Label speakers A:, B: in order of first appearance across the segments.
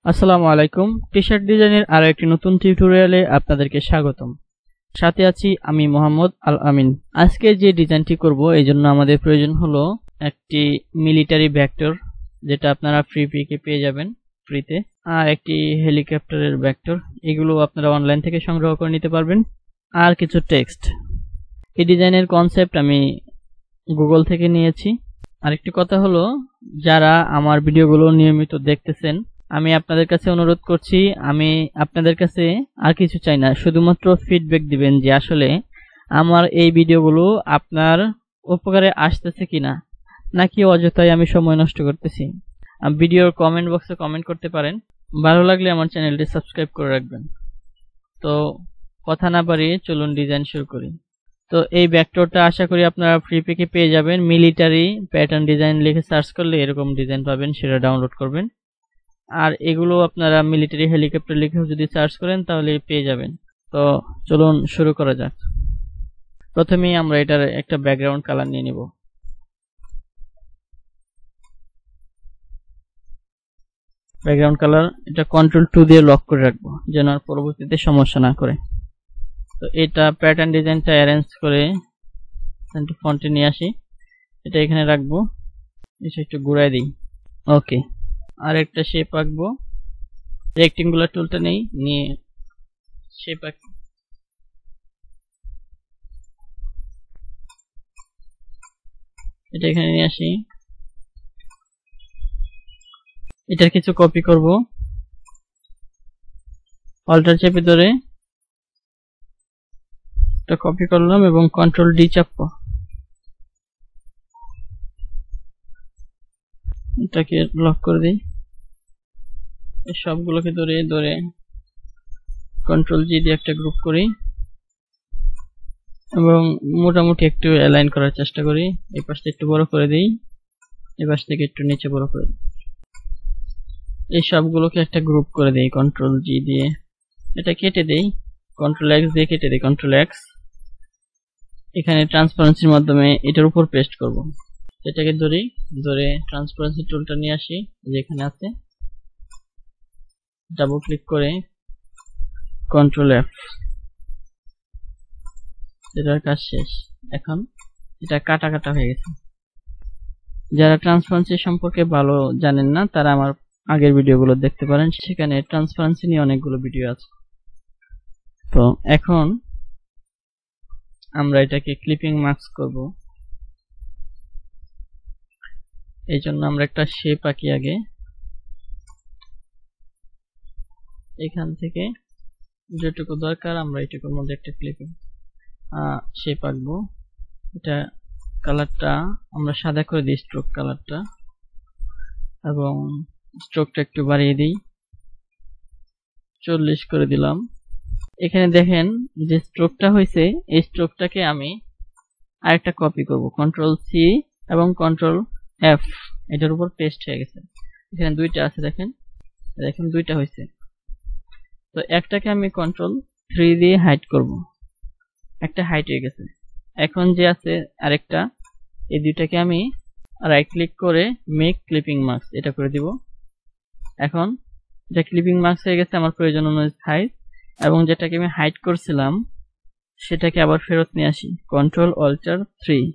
A: আসসালামু আলাইকুম। টি-শার্ট ডিজাইনের আরো একটি নতুন টিউটোরিয়ালে আপনাদেরকে স্বাগতম। সাথে আছি আমি মোহাম্মদ আল আমিন। আজকে যে ডিজাইনটি করব এই জন্য আমাদের প্রয়োজন হলো একটি মিলিটারি ভেক্টর, যেটা আপনারা ফ্রি পিকে পেয়ে যাবেন ফ্রিতে, আর একটি হেলিকপ্টারের ভেক্টর। এগুলো আপনারা অনলাইন থেকে সংগ্রহ করে নিতে পারবেন, আর কিছু টেক্সট। এই ডিজাইনের কনসেপ্ট আমি গুগল থেকে নিয়েছি। আরেকটি কথা হলো, যারা আমার ভিডিওগুলো নিয়মিত দেখতেছেন, আমি আপনাদের কাছে অনুরোধ করছি, আমি আপনাদের কাছে আর কিছু চাই না, শুধুমাত্র ফিডব্যাক দিবেন যে আসলে আমার এই ভিডিওগুলো আপনার উপকারে আসতেছে কিনা, নাকি অযথাই আমি সময় নষ্ট করতেছি। ভিডিওর কমেন্ট বক্সে কমেন্ট করতে পারেন। ভালো লাগলে আমার চ্যানেলটি সাবস্ক্রাইব করে রাখবেন। তো কথা না বাড়িয়ে চলুন ডিজাইন শুরু করি। তো এই ভেক্টরটা আশা করি আপনারা ফ্রি পিকে পেয়ে যাবেন। মিলিটারি প্যাটার্ন ডিজাইন লিখে সার্চ করলে এরকম ডিজাইন পাবেন, সেটা ডাউনলোড করবেন। আর এগুলো আপনারা মিলিটারি হেলিকপ্টার লিখেও যদি সার্চ করেন তাহলে পেয়ে যাবেন। তো চলুন শুরু করা যাক। প্রথমেই আমরা এটার একটা ব্যাকগ্রাউন্ড কালার নিয়ে নিব। ব্যাকগ্রাউন্ড কালার এটা Ctrl+2 দিয়ে লক করে রাখবো, যেন আর পরবর্তীতে সমস্যা না করে। তো এটা প্যাটার্ন ডিজাইনটা অ্যারেঞ্জ করে ফন্টে নিয়ে আসি, এটা এখানে রাখবো, এসে একটু ঘুরাই দিই। ওকে, আর একটা শেপ আঁকবো। রেক্টেঙ্গুলার টুলটা নিয়ে শেপ আঁকি। এটা এখানে নিয়ে আসি, এটার কিছু কপি করব। অল্টার চেপে ধরে এটা কপি করলাম এবং Ctrl+D চাপবো। এটাকে লক করে দিই। সবগুলোকে ধরে ধরে Ctrl+G দিয়ে একটা গ্রুপ করি এবং মোটামুটি একটু অ্যালাইন করার চেষ্টা করি। এই পাশটা একটু বড় করে দিই, এই পাশ থেকে একটু নিচে বড় করে দিই। এই সবগুলোকে একটা গ্রুপ করে দিই Ctrl+G দিয়ে। এটা কেটে দেই, Ctrl+X দিয়ে কেটে দিই, Ctrl+X। এখানে ট্রান্সপারেন্সির মাধ্যমে এটার উপর পেস্ট করব। এটাকে ধরে ট্রান্সপারেন্সি টুলটা নিয়ে আসি, যেখানে আছে, ডাবল ক্লিক করে Ctrl+F। এটার কাজ শেষ। এখন এটা কাটা কাটা হয়ে গেছে। যারা ট্রান্সপারেন্সি সম্পর্কে ভালো জানেন না, তারা আমার আগের ভিডিওগুলো দেখতে পারেন, সেখানে ট্রান্সপারেন্সি নিয়ে অনেকগুলো ভিডিও আছে। তো এখন আমরা এটাকে ক্লিপিং মাস্ক করব। এই জন্য আমরা একটা শেপ আঁকি আগে। এখান থেকে যেটুকু দরকার আমরা এটুকুর মধ্যে একটা ক্লিপিং শেপ আঁকবো। এটা কালারটা আমরা সাদা করে দিই, স্ট্রোক কালারটা, এবং স্ট্রোকটা একটু বাড়িয়ে দিই, 40 করে দিলাম। এখানে দেখেন যে স্ট্রোকটা হয়েছে, এই স্ট্রোকটাকে আমি আরেকটা কপি করব, Ctrl+C এবং Ctrl+F। এটার উপর পেস্ট হয়ে গেছে। এখানে দুইটা আছে, দেখেন দুইটা হয়েছে। তো একটাকে আমি Ctrl+3 দিয়ে হাইড করব, একটা হাইড হয়ে গেছে। এখন যে আছে আরেকটা, এই দুইটাকে আমি রাইট ক্লিক করে মেক ক্লিপিং মাস্ক এটা করে দিব। এখন এটা ক্লিপিং মাস্ক হয়ে গেছে আমার প্রয়োজন অনুযায়ী সাইজ, এবং যেটাকে আমি হাইড করছিলাম সেটাকে আবার ফেরত নিয়ে আসি, Ctrl+Alt+3।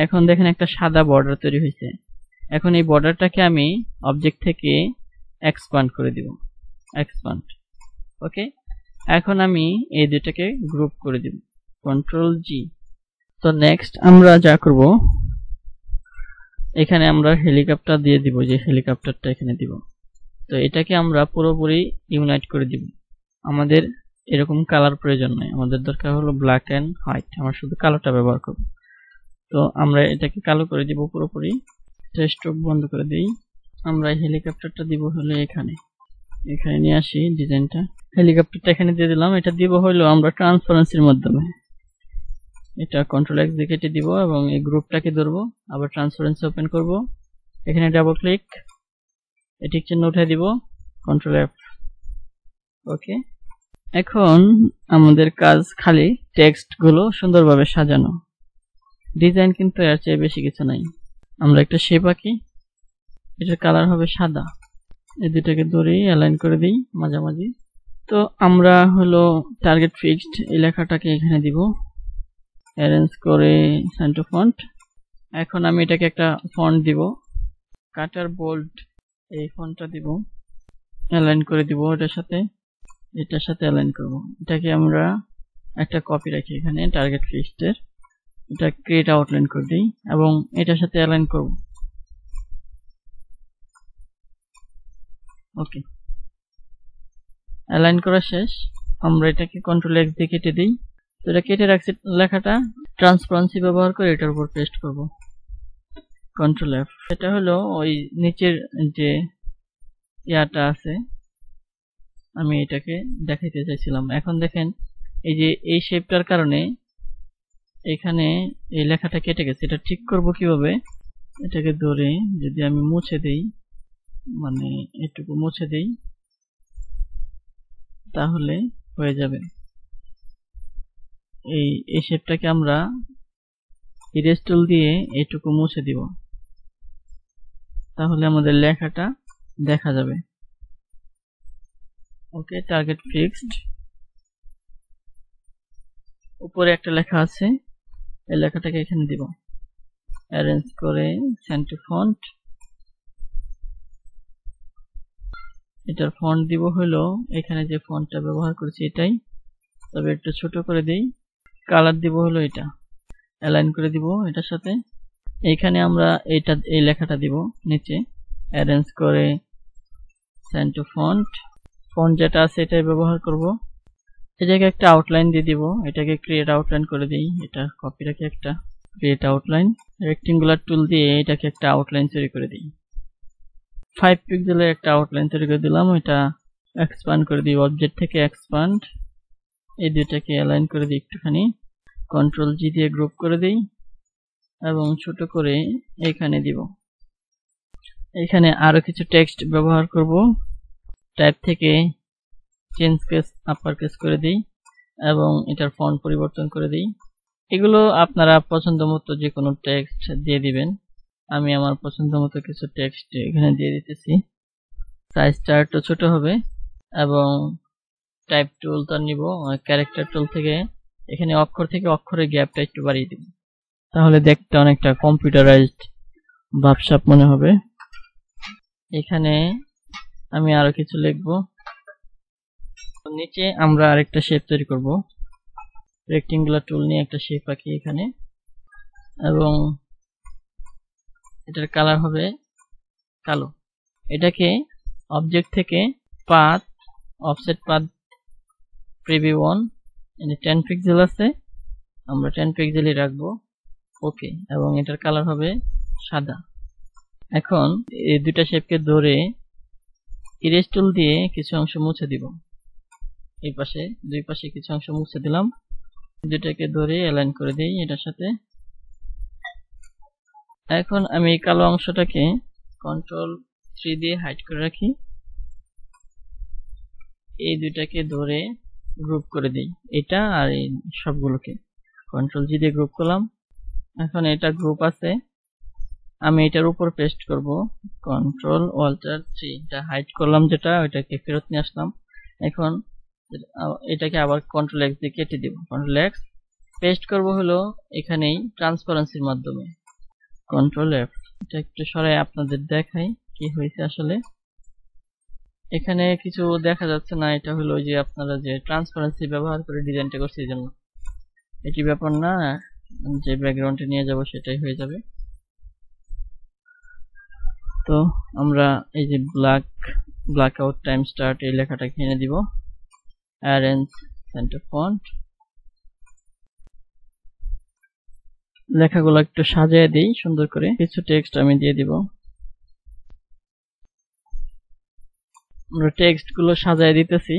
A: এখন দেখেন একটা সাদা বর্ডার তৈরি হয়েছে। এখন এই বর্ডারটাকে আমি অবজেক্ট থেকে এক্সপ্যান্ড করে দিব, এক্সপ্যান্ড। ওকে, এখন আমি এই দুটাকে গ্রুপ করে দিব, Ctrl+G। তো নেক্সট আমরা যা করব, এখানে আমরা হেলিকপ্টার দিয়ে দিব, যে হেলিকপ্টারটা এখানে দিব। তো এটাকে আমরা পুরোপুরি ইউনাইট করে দিব। আমাদের এরকম কালার প্রয়োজন নাই, আমাদের দরকার হলো ব্ল্যাক এন্ড হোয়াইট। আমরা শুধু কালোটা ব্যবহার করব। তো আমরা এটাকে কালো করে দিব পুরোপুরি। স্ট্রোক বন্ধ করে দিই। আমরা হেলিকপ্টারটা দিব হলো এখানে নিয়ে আসি ডিজাইনটা। হেলিকপ্টারটা এখানে দিয়ে দিলাম। এটা দিব হলো আমরা ট্রান্সপারেন্সির মাধ্যমে। এটা Ctrl+X দিয়ে কেটে দিব এবং এই গ্রুপটাকে ধরবো, আবার ট্রান্সপারেন্সি ওপেন করব। এখানে ডাবল ক্লিক, এটিক চিহ্ন উঠে দিব, Ctrl+F। ওকে, এখন আমাদের কাজ খালি টেক্সট গুলো সুন্দরভাবে সাজানো। ডিজাইন কিন্তু এর চেয়ে বেশি কিছু নাই। আমরা একটা শেপ আঁকি, এটার কালার হবে সাদা। এই দুটাকে ধরে অ্যালাইন করে দিই মাঝামাঝি। তো আমরা হলো টার্গেট ফিক্সড এই লেখাটাকে এখানে দিব, অ্যারেঞ্জ করে সেন্টার ফন্ট। এখন আমি এটাকে একটা ফন্ট দিব, কাটার বোল্ড এই ফন্টটা দিব, অ্যালাইন করে দিব এটার সাথে অ্যালাইন করব। এটাকে আমরা একটা কপি রাখি এখানে টার্গেট ফিক্সড এর, এটা ক্রিয়েট আউটলাইন করে দিই এবং এটার সাথে অ্যালাইন করব। ওকে, অ্যালাইন করা শেষ। আমরা এটাকে কন্ট্রোল এক্স দিয়ে কেটে দিই। তো এটা কেটে রাখছি লেখাটা, ট্রান্সপারেন্সি ব্যবহার করে এটার উপর পেস্ট করব, কন্ট্রোল এফ। এটা হলো ওই নিচের যে ইয়াটা আছে, আমি এটাকে দেখাইতে চাইছিলাম। এখন দেখেন এই যে এই শেপটার কারণে এখানে এই লেখাটা কেটে গেছে। এটা ঠিক করব কিভাবে, এটাকে ধরে যদি আমি মুছে দেই, মানে এটুকু মুছে দেই, তাহলে হয়ে যাবে। এই শেপটাকে আমরা ইরেজ টুল দিয়ে এটুকু মুছে দিব, তাহলে আমাদের লেখাটা দেখা যাবে। ওকে, টার্গেট ফিক্সড। উপরে একটা লেখা আছে, এই লেখাটাকে এখানে দিব, অ্যারেঞ্জ করে সেন্টার ফন্ট। এটার ফন্ট দিব হলো এখানে যে ফন্টটা ব্যবহার করেছি এটাই, তবে একটু ছোট করে দেই। কালার দিব হলো এটা, অ্যালাইন করে দিব এটার সাথে। এইখানে আমরা এই লেখাটা দিব নিচে, অ্যারেঞ্জ করে সেন্টার ফন্ট। ফন্ট যেটা আছে এটাই ব্যবহার করব। এটাকে একটা আউটলাইন দিয়ে দিব, এটাকে ক্রিয়েট আউটলাইন করে দিই। এটা কপি রাখি একটা, ক্রিয়েট আউটলাইন, রেক্টেঙ্গুলার টুল দিয়ে এটাকে একটা আউটলাইন তৈরি করে দিই। 5 পিক্সেলের একটা আউটলাইন তৈরি করে দিলাম। এটা এক্সপ্যান্ড করে দিই, অবজেক্ট থেকে এক্সপ্যান্ড। এই দুইটাকে অ্যালাইন করে দিই একটুখানি, কন্ট্রোল জি দিয়ে গ্রুপ করে দিই এবং ছোট করে এখানে দিব। এখানে আরো কিছু টেক্সট ব্যবহার করব, টাইপ থেকে চেঞ্জ কেস আপার কেস করে দিই এবং এটার ফন্ট পরিবর্তন করে দিই। এগুলো আপনারা পছন্দ মতো যে কোনো টেক্সট দিয়ে দিবেন। আমি আমার পছন্দ মতো কিছু টেক্সট এখানে দিয়ে দিতেছি। সাইজটা একটু ছোট হবে এবং টাইপ টুলটা নিব, ক্যারেক্টার টুল থেকে এখানে অক্ষর থেকে অক্ষরের গ্যাপটা একটু বাড়িয়ে দিব, তাহলে দেখতে অনেকটা কম্পিউটারাইজড ভাবসাব মনে হবে। এখানে আমি আরো কিছু লিখব। নিচে আমরা আরেকটা শেপ তৈরি করব, রেক্টেঙ্গুলার টুল নিয়ে একটা শেপ আঁকি এখানে এবং এটার কালার হবে কালো। এটাকে অবজেক্ট থেকে path, offset path, preview on, 10 pixel আছে, আমরা 10 পিক্সেলই রাখবো। ওকে, এবং এটার কালার হবে সাদা। এখন এই দুইটা শেপকে ধরে ইরেজ টুল দিয়ে কিছু অংশ মুছে দিব। এই পাশে দুই পাশে কিছু অংশ মুছে দিলাম। দুটাকে ধরে অ্যালাইন করে দেই এটার সাথে। এখন আমি এই কালো অংশটাকে কন্ট্রোল 3 দিয়ে হাইড করে রাখি। এই দুটাকে ধরে গ্রুপ করে দিই, এটা আর এই সবগুলোকে কন্ট্রোল জি দিয়ে গ্রুপ করলাম। এখন এটা গ্রুপ আছে, আমি এটার উপর পেস্ট করব, কন্ট্রোল অল্টার 3, এটা হাইড করলাম যেটা, ওইটাকে ফেরত নিয়ে আসলাম। এখন এটাকে আবার কন্ট্রোল এক্স দিয়ে কেটে দিব, কন্ট্রোল এক্স। পেস্ট করব হলো এখানেই ট্রান্সপারেন্সির মাধ্যমে, কন্ট্রোল এফ। এটা একটু সরাই আপনাদের দেখাই কি হয়েছে আসলে। এখানে কিছু দেখা যাচ্ছে না, এটা হলো যে আপনারা যে ট্রান্সপারেন্সি ব্যবহার করে ডিজাইনটা করছে এই জন্য। এটি ব্যাপার না, যে ব্যাকগ্রাউন্ডে নিয়ে যাব সেটাই হয়ে যাবে। তো আমরা এই যে ব্ল্যাক আউট টাইম স্টার্ট এই লেখাটা এনে দিব, অ্যারেঞ্জ সেন্টার ফন্ট। লেখাগুলো একটু সাজিয়ে দিই সুন্দর করে, কিছু টেক্সট আমি দিয়ে দিব। আমরা টেক্সট গুলো সাজিয়ে দিতেছি,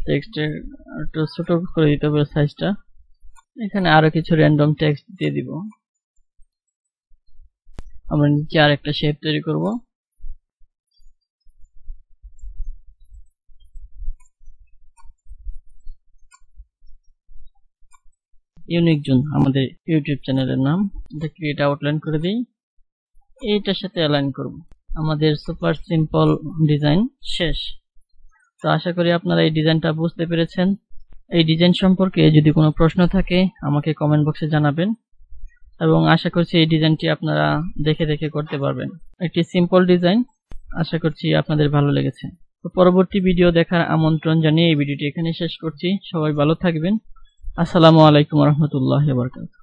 A: টেক্সটের একটু ছোট করে দিতে হবে সাইজটা। এখানে আরো কিছু র্যান্ডম টেক্সট দিয়ে দিব। আমরা নিচে আর একটা শেপ তৈরি করব। ইউনিক জোন আমাদের ইউটিউব চ্যানেলের নাম। এটা ক্রিয়েট আউটলাইন করে দিই, এইটার সাথে অ্যালাইন করব। আমাদের সুপার সিম্পল ডিজাইন শেষ। তো আশা করি আপনারা এই ডিজাইনটা বুঝতে পেরেছেন। এই ডিজাইন সম্পর্কে যদি কোনো প্রশ্ন থাকে আমাকে কমেন্ট বক্সে জানাবেন, এবং আশা করছি এই ডিজাইনটি আপনারা দেখে দেখে করতে পারবেন। একটি সিম্পল ডিজাইন, আশা করছি আপনাদের ভালো লেগেছে। তো পরবর্তী ভিডিও দেখার আমন্ত্রণ জানিয়ে এই ভিডিওটি এখানে শেষ করছি। সবাই ভালো থাকবেন। আসসালামু আলাইকুম ওয়া রাহমাতুল্লাহি ওয়া বারাকাতুহু।